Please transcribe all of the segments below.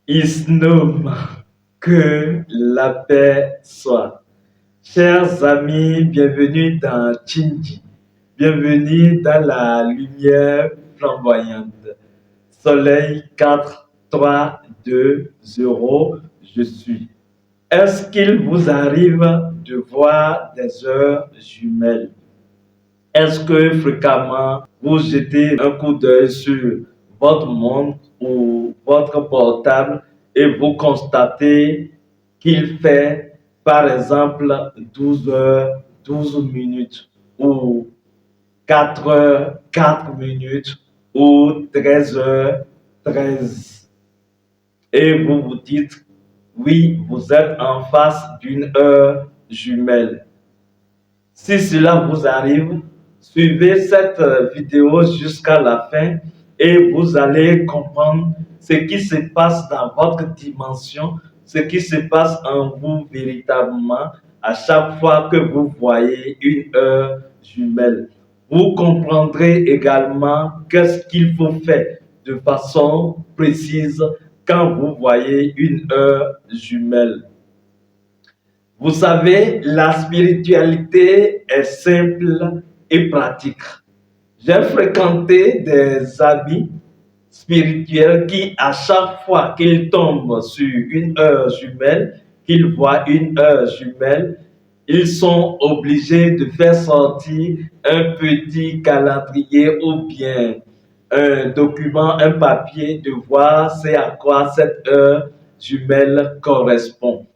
Isnom, que la paix soit. Chers amis, bienvenue dans Chinji. Bienvenue dans la lumière flamboyante. Soleil 4, 3, 2, 0, je suis. Est-ce qu'il vous arrive de voir des heures jumelles? Est-ce que fréquemment vous jetez un coup d'œil sur votre montre ou votre portable et vous constatez qu'il fait par exemple 12 heures 12 minutes ou 4 heures 4 minutes ou 13 heures 13 et vous vous dites oui, vous êtes en face d'une heure jumelle. Si cela vous arrive, suivez cette vidéo jusqu'à la fin et vous allez comprendre ce qui se passe dans votre dimension, ce qui se passe en vous véritablement à chaque fois que vous voyez une heure jumelle. Vous comprendrez également qu'est-ce qu'il faut faire de façon précise quand vous voyez une heure jumelle. Vous savez, la spiritualité est simple et pratique. J'ai fréquenté des amis spirituels qui, à chaque fois qu'ils tombent sur une heure jumelle, qu'ils voient une heure jumelle, ils sont obligés de faire sortir un petit calendrier ou bien un document, un papier, de voir c'est à quoi cette heure jumelle correspond.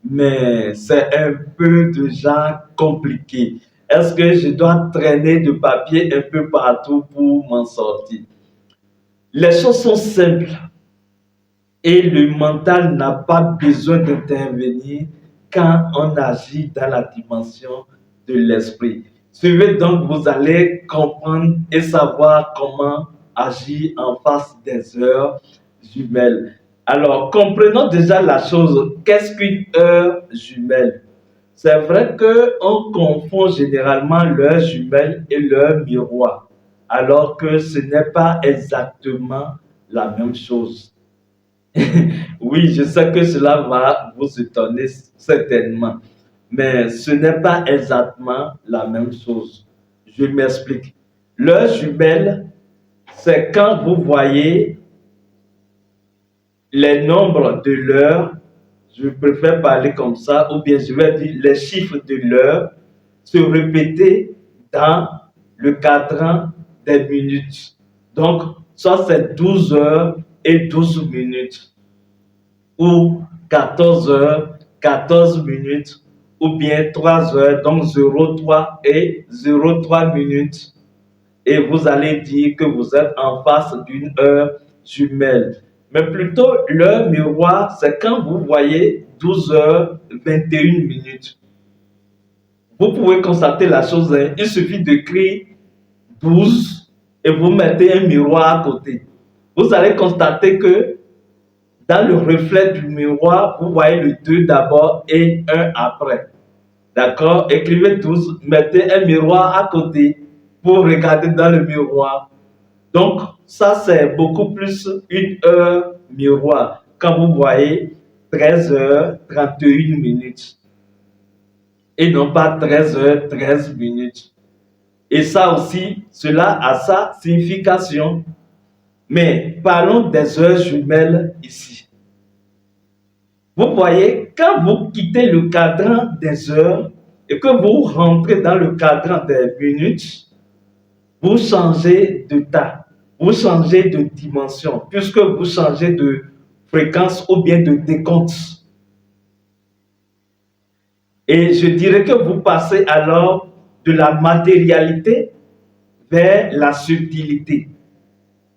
Mais c'est un peu déjà compliqué. Est-ce que je dois traîner de papier un peu partout pour m'en sortir? Les choses sont simples et le mental n'a pas besoin d'intervenir quand on agit dans la dimension de l'esprit. Suivez donc, vous allez comprendre et savoir comment agir en face des heures jumelles. Alors, comprenons déjà la chose. Qu'est-ce qu'une heure jumelle? C'est vrai qu'on confond généralement l'heure jumelle et l'heure miroir, alors que ce n'est pas exactement la même chose. Oui, je sais que cela va vous étonner certainement, mais ce n'est pas exactement la même chose. Je m'explique. L'heure jumelle, c'est quand vous voyez les nombres de l'heure, je préfère parler comme ça, ou bien je vais dire les chiffres de l'heure se répéter dans le cadran des minutes. Donc, soit c'est 12 heures et 12 minutes, ou 14 heures, 14 minutes, ou bien 3 heures, donc 03 et 03 minutes. Et vous allez dire que vous êtes en face d'une heure jumelle. Mais plutôt, l'heure miroir, c'est quand vous voyez 12 heures 21 minutes. Vous pouvez constater la chose, hein, il suffit d'écrire 12 et vous mettez un miroir à côté. Vous allez constater que dans le reflet du miroir, vous voyez le 2 d'abord et 1 après. D'accord? Écrivez 12, mettez un miroir à côté pour regarder dans le miroir. Donc, ça, c'est beaucoup plus une heure miroir quand vous voyez 13 heures 31 minutes et non pas 13 heures 13 minutes. Et ça aussi, cela a sa signification. Mais parlons des heures jumelles ici. Vous voyez, quand vous quittez le cadran des heures et que vous rentrez dans le cadran des minutes, vous changez de tas, vous changez de dimension, puisque vous changez de fréquence ou bien de décompte. Et je dirais que vous passez alors de la matérialité vers la subtilité.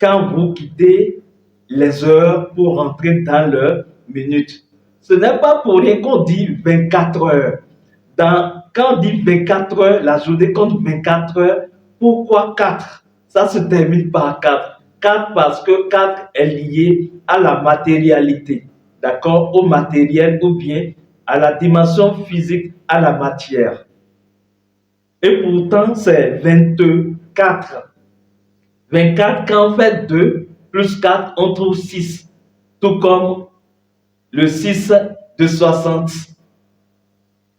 Quand vous quittez les heures pour rentrer dans leurs minutes. Ce n'est pas pour rien qu'on dit 24 heures. Quand on dit 24 heures, la journée compte 24 heures. Pourquoi 4? Ça se termine par 4. 4 parce que 4 est lié à la matérialité, d'accord? Au matériel ou bien à la dimension physique, à la matière. Et pourtant, c'est 24. 24, quand on fait 2 plus 4, on trouve 6. Tout comme le 6 de 60.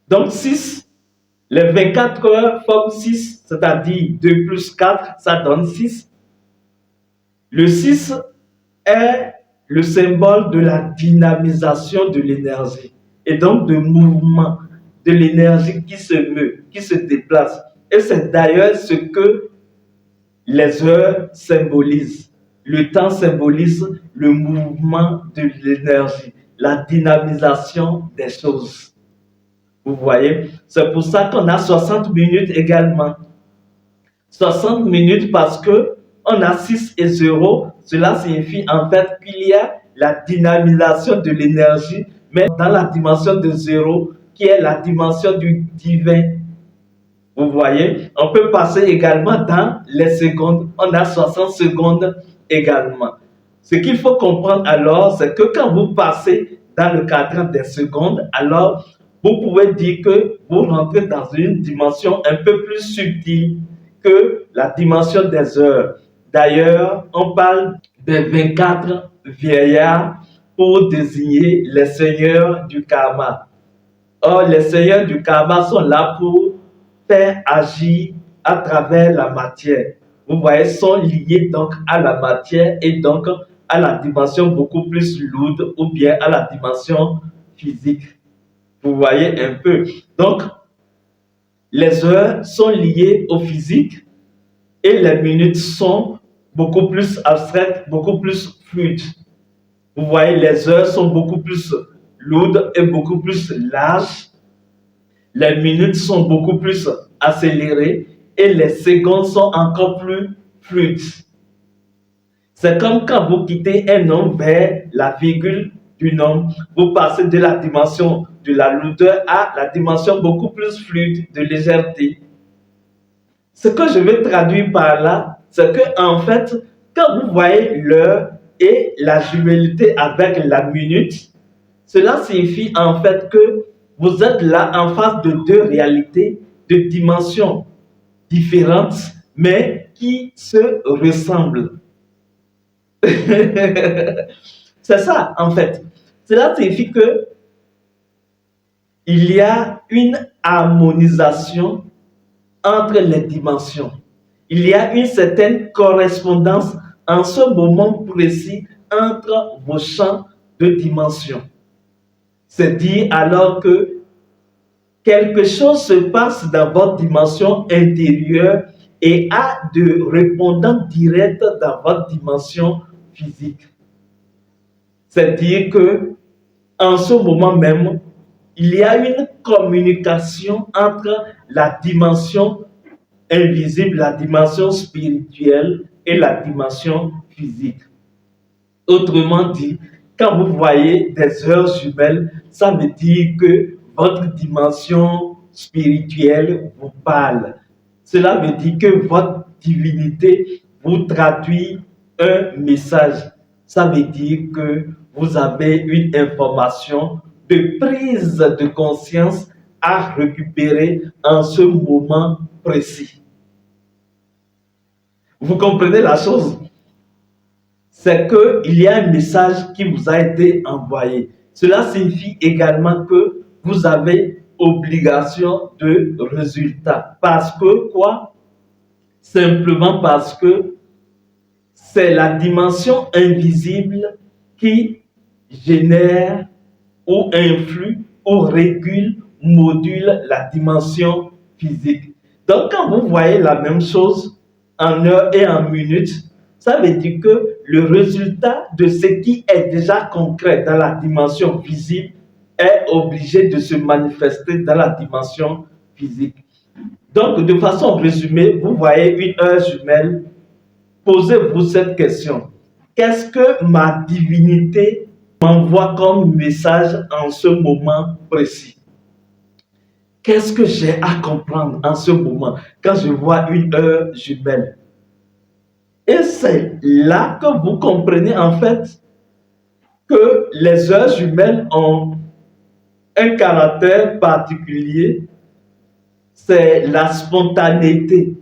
Donc 6, les 24 heures forment 6, c'est-à-dire 2 plus 4, ça donne 6. Le 6 est le symbole de la dynamisation de l'énergie et donc de mouvement, de l'énergie qui se meut, qui se déplace. Et c'est d'ailleurs ce que les heures symbolisent. Le temps symbolise le mouvement de l'énergie, la dynamisation des choses. Vous voyez, c'est pour ça qu'on a 60 minutes également. 60 minutes parce que on a 6 et 0. Cela signifie en fait qu'il y a la dynamisation de l'énergie, mais dans la dimension de 0, qui est la dimension du divin. Vous voyez, on peut passer également dans les secondes. On a 60 secondes également. Ce qu'il faut comprendre alors, c'est que quand vous passez dans le cadran des secondes, alors vous pouvez dire que vous rentrez dans une dimension un peu plus subtile que la dimension des heures. D'ailleurs, on parle des 24 vieillards pour désigner les seigneurs du karma. Or, les seigneurs du karma sont là pour faire agir à travers la matière. Vous voyez, sont liés donc à la matière et donc à la dimension beaucoup plus lourde ou bien à la dimension physique. Vous voyez un peu. Donc, les heures sont liées au physique et les minutes sont beaucoup plus abstraites, beaucoup plus fluides. Vous voyez, les heures sont beaucoup plus lourdes et beaucoup plus larges. Les minutes sont beaucoup plus accélérées et les secondes sont encore plus fluides. C'est comme quand vous quittez un nombre vers la virgule du nombre, vous passez de la dimension de la lourdeur à la dimension beaucoup plus fluide de légèreté. Ce que je veux traduire par là, c'est que en fait, quand vous voyez l'heure et la jumellité avec la minute, cela signifie en fait que vous êtes là en face de deux réalités, de dimensions différentes, mais qui se ressemblent. C'est ça, en fait. Cela signifie que il y a une harmonisation entre les dimensions. Il y a une certaine correspondance en ce moment précis entre vos champs de dimensions. C'est dire alors que quelque chose se passe dans votre dimension intérieure et a de répondants directs dans votre dimension physique. C'est-à-dire que en ce moment même, il y a une communication entre la dimension invisible, la dimension spirituelle et la dimension physique. Autrement dit, quand vous voyez des heures jumelles, ça veut dire que votre dimension spirituelle vous parle. Cela veut dire que votre divinité vous traduit un message. Ça veut dire que vous avez une information de prise de conscience à récupérer en ce moment précis. Vous comprenez la chose? C'est qu'il y a un message qui vous a été envoyé. Cela signifie également que vous avez obligation de résultat. Parce que quoi? Simplement parce que c'est la dimension invisible qui génère ou influe ou régule, module la dimension physique. Donc quand vous voyez la même chose en heure et en minute, ça veut dire que le résultat de ce qui est déjà concret dans la dimension visible est obligé de se manifester dans la dimension physique. Donc, de façon résumée, vous voyez une heure jumelle, posez-vous cette question. Qu'est-ce que ma divinité m'envoie comme message en ce moment précis? Qu'est-ce que j'ai à comprendre en ce moment quand je vois une heure jumelle? Et c'est là que vous comprenez en fait que les heures jumelles ont un caractère particulier, c'est la spontanéité.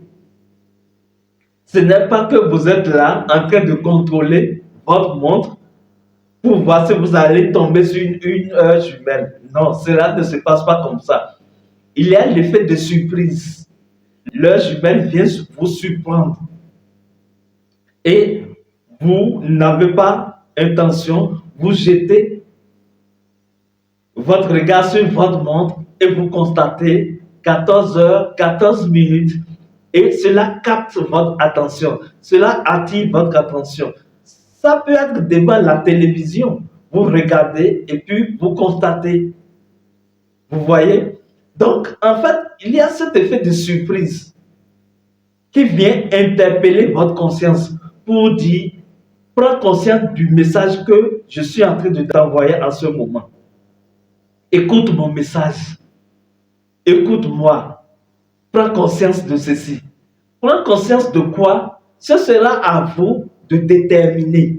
Ce n'est pas que vous êtes là en train de contrôler votre montre pour voir si vous allez tomber sur une heure jumelle. Non, cela ne se passe pas comme ça. Il y a l'effet de surprise. L'heure jumelle vient vous surprendre. Et vous n'avez pas intention, vous jetez votre regard sur votre montre et vous constatez 14 heures, 14 minutes et cela capte votre attention, cela attire votre attention. Ça peut être devant la télévision, vous regardez et puis vous constatez. Vous voyez? Donc, en fait, il y a cet effet de surprise qui vient interpeller votre conscience pour dire, prends conscience du message que je suis en train de t'envoyer en ce moment. Écoute mon message. Écoute-moi. Prends conscience de ceci. Prends conscience de quoi? Ce sera à vous de déterminer.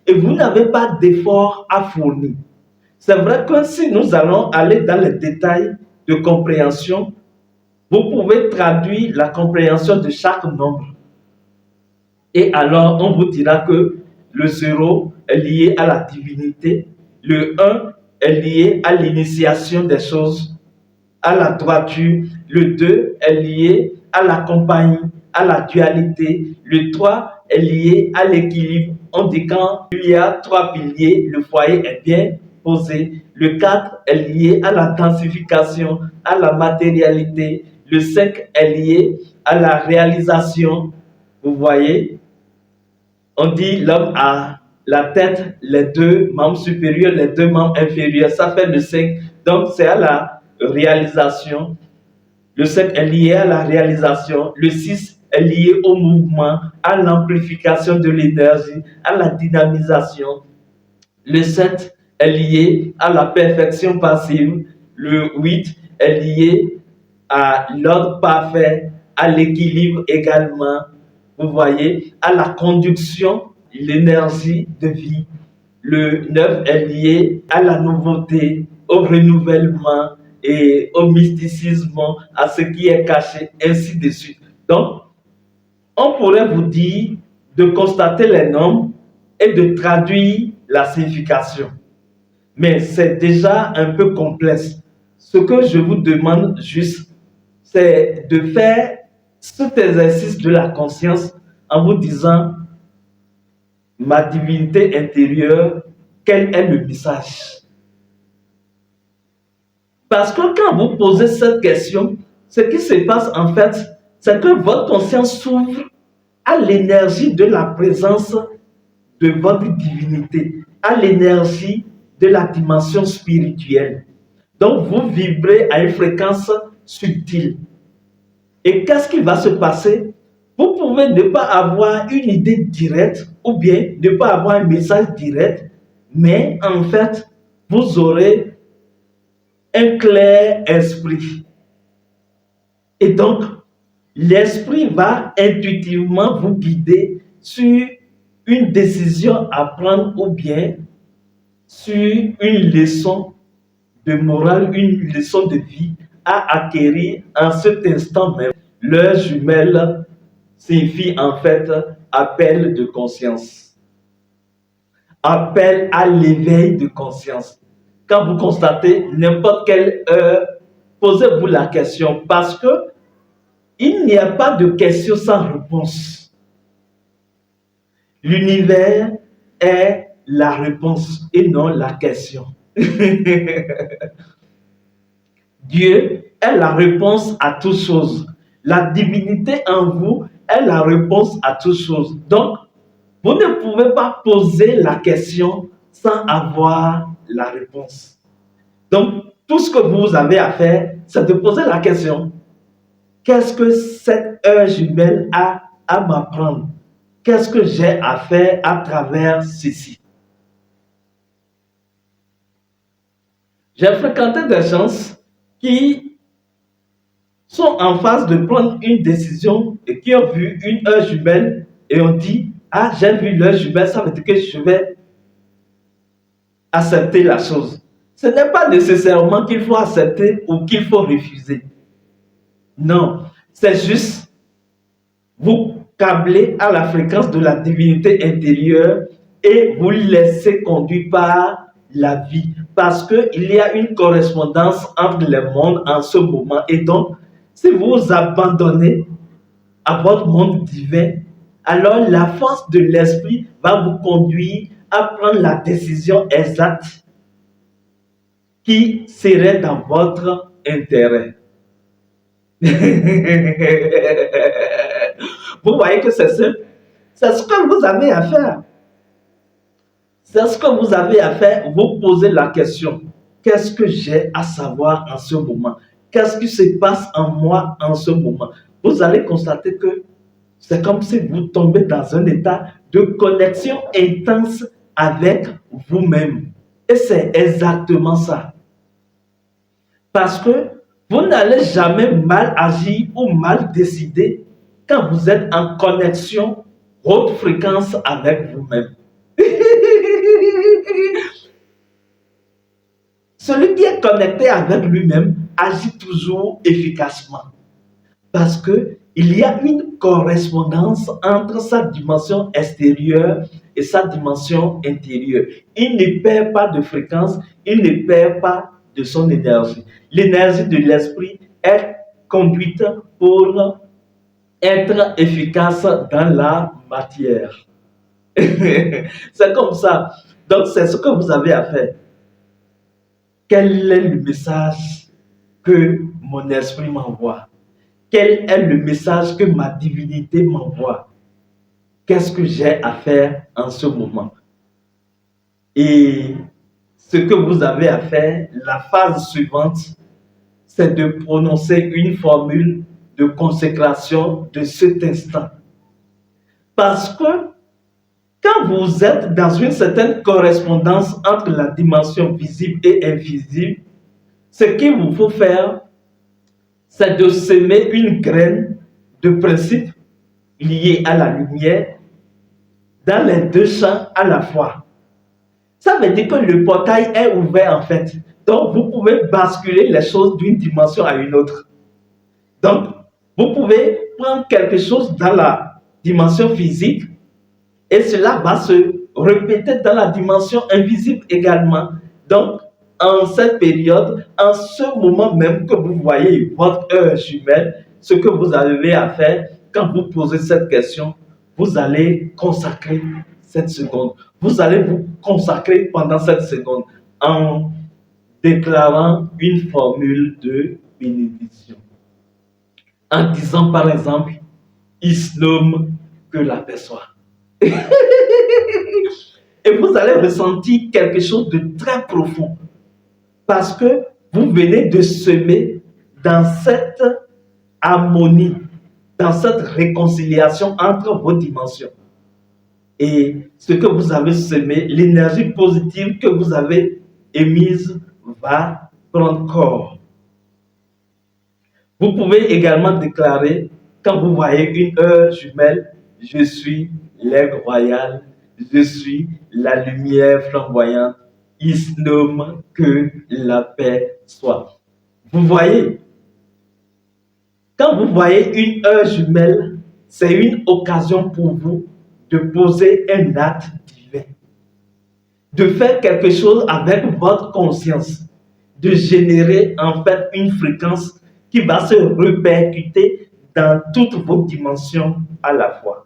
Et vous n'avez pas d'effort à fournir. C'est vrai que si nous allons aller dans les détails de compréhension, vous pouvez traduire la compréhension de chaque nombre. Et alors, on vous dira que le 0 est lié à la divinité, le 1 est lié à l'initiation des choses, à la droiture, le 2 est lié à la compagnie, à la dualité, le 3 est lié à l'équilibre. On dit quand il y a 3 piliers, le foyer est bien posé. Le 4 est lié à la densification, à la matérialité. Le 5 est lié à la réalisation. Vous voyez? On dit l'homme a la tête, les 2 membres supérieurs, les 2 membres inférieurs. Ça fait le 5. Donc, c'est à la réalisation. Le 7 est lié à la réalisation. Le 6 est lié au mouvement, à l'amplification de l'énergie, à la dynamisation. Le 7 est lié à la perfection passive. Le 8 est lié à l'ordre parfait, à l'équilibre également. Vous voyez, à la conduction, l'énergie de vie. Le 9 est lié à la nouveauté, au renouvellement et au mysticisme, à ce qui est caché, ainsi de suite. Donc, on pourrait vous dire de constater les nombres et de traduire la signification. Mais c'est déjà un peu complexe. Ce que je vous demande juste, c'est de faire cet exercice de la conscience en vous disant, ma divinité intérieure, quel est le message? Parce que quand vous posez cette question, ce qui se passe en fait, c'est que votre conscience s'ouvre à l'énergie de la présence de votre divinité, à l'énergie de la dimension spirituelle. Donc vous vibrez à une fréquence subtile. Et qu'est-ce qui va se passer? Vous pouvez ne pas avoir une idée directe ou bien ne pas avoir un message direct, mais en fait, vous aurez un clair esprit. Et donc, l'esprit va intuitivement vous guider sur une décision à prendre ou bien sur une leçon de morale, une leçon de vie à acquérir en cet instant même. L'heure jumelle signifie en fait appel de conscience. Appel à l'éveil de conscience. Quand vous constatez n'importe quelle heure, posez-vous la question parce que il n'y a pas de question sans réponse. L'univers est la réponse et non la question. Dieu est la réponse à toutes choses. La divinité en vous est la réponse à toutes choses. Donc, vous ne pouvez pas poser la question sans avoir la réponse. Donc, tout ce que vous avez à faire, c'est de poser la question. Qu'est-ce que cette heure jumelle a à m'apprendre? Qu'est-ce que j'ai à faire à travers ceci? J'ai fréquenté des gens qui sont en phase de prendre une décision et qui ont vu une heure jumelle et ont dit, ah, j'ai vu l'heure jumelle, ça veut dire que je vais accepter la chose. Ce n'est pas nécessairement qu'il faut accepter ou qu'il faut refuser. Non, c'est juste vous câbler à la fréquence de la divinité intérieure et vous laissez conduire par la vie. Parce qu'il y a une correspondance entre les mondes en ce moment. Et donc, si vous abandonnez à votre monde divin, alors la force de l'esprit va vous conduire à prendre la décision exacte qui serait dans votre intérêt. Vous voyez que c'est simple. C'est ce que vous avez à faire. C'est ce que vous avez à faire. Vous posez la question. Qu'est-ce que j'ai à savoir en ce moment? Qu'est-ce qui se passe en moi en ce moment? Vous allez constater que c'est comme si vous tombez dans un état de connexion intense avec vous-même. Et c'est exactement ça. Parce que vous n'allez jamais mal agir ou mal décider quand vous êtes en connexion haute fréquence avec vous-même. Celui qui est connecté avec lui-même agit toujours efficacement. Parce qu'il y a une correspondance entre sa dimension extérieure et sa dimension intérieure. Il ne perd pas de fréquence, il ne perd pas de son énergie. L'énergie de l'esprit est conduite pour être efficace dans la matière. C'est comme ça. Donc, c'est ce que vous avez à faire. Quel est le message que mon esprit m'envoie? Quel est le message que ma divinité m'envoie? Qu'est-ce que j'ai à faire en ce moment? Et ce que vous avez à faire, la phase suivante, c'est de prononcer une formule de consécration de cet instant. Parce que quand vous êtes dans une certaine correspondance entre la dimension visible et invisible, ce qu'il vous faut faire, c'est de semer une graine de principe liée à la lumière dans les deux champs à la fois. Ça veut dire que le portail est ouvert en fait. Donc, vous pouvez basculer les choses d'une dimension à une autre. Donc, vous pouvez prendre quelque chose dans la dimension physique et cela va se répéter dans la dimension invisible également. Donc, en cette période, en ce moment même que vous voyez votre heure jumelle, ce que vous avez à faire, quand vous posez cette question, vous allez consacrer cette seconde. Vous allez vous consacrer pendant cette seconde en déclarant une formule de bénédiction. En disant par exemple, Islam, que la paix soit. Et vous allez ressentir quelque chose de très profond. Parce que vous venez de semer dans cette harmonie, dans cette réconciliation entre vos dimensions. Et ce que vous avez semé, l'énergie positive que vous avez émise va prendre corps. Vous pouvez également déclarer, quand vous voyez une heure jumelle, je suis l'aigle royal, je suis la lumière flamboyante, Islam, que la paix soit. Vous voyez, quand vous voyez une heure jumelle, c'est une occasion pour vous de poser un acte divin, de faire quelque chose avec votre conscience, de générer en fait une fréquence qui va se répercuter dans toutes vos dimensions à la fois.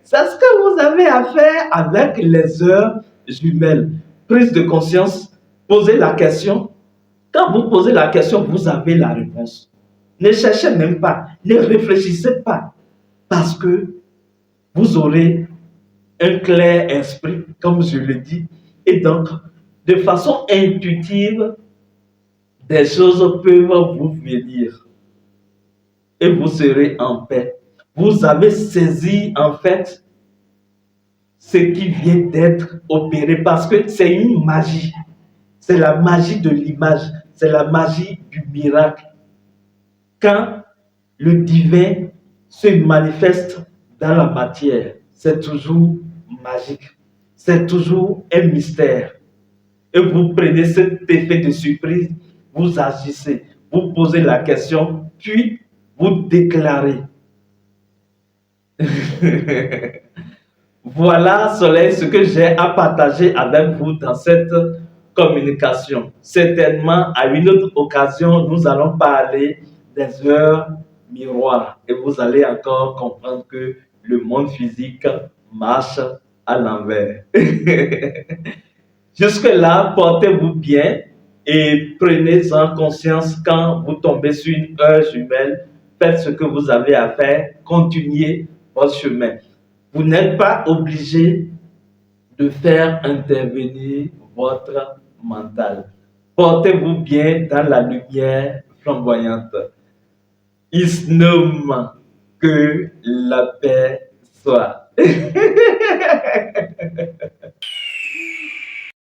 C'est ce que vous avez à faire avec les heures jumelles. Prise de conscience, posez la question. Quand vous posez la question, vous avez la réponse. Ne cherchez même pas, ne réfléchissez pas, parce que vous aurez un clair esprit, comme je le dis, et donc, de façon intuitive, des choses peuvent vous venir et vous serez en paix. Vous avez saisi en fait ce qui vient d'être opéré parce que c'est une magie. C'est la magie de l'image, c'est la magie du miracle. Quand le divin se manifeste dans la matière, c'est toujours magique, c'est toujours un mystère. Et vous prenez cet effet de surprise, vous agissez, vous posez la question, puis vous déclarez. Voilà, Soleil, ce que j'ai à partager avec vous dans cette communication. Certainement, à une autre occasion, nous allons parler des heures miroirs et vous allez encore comprendre que le monde physique marche à l'envers. Jusque-là, portez-vous bien et prenez-en conscience quand vous tombez sur une heure jumelle. Faites ce que vous avez à faire, continuez votre chemin. Vous n'êtes pas obligé de faire intervenir votre mental. Portez-vous bien dans la lumière flamboyante. Isnom, que la paix soit.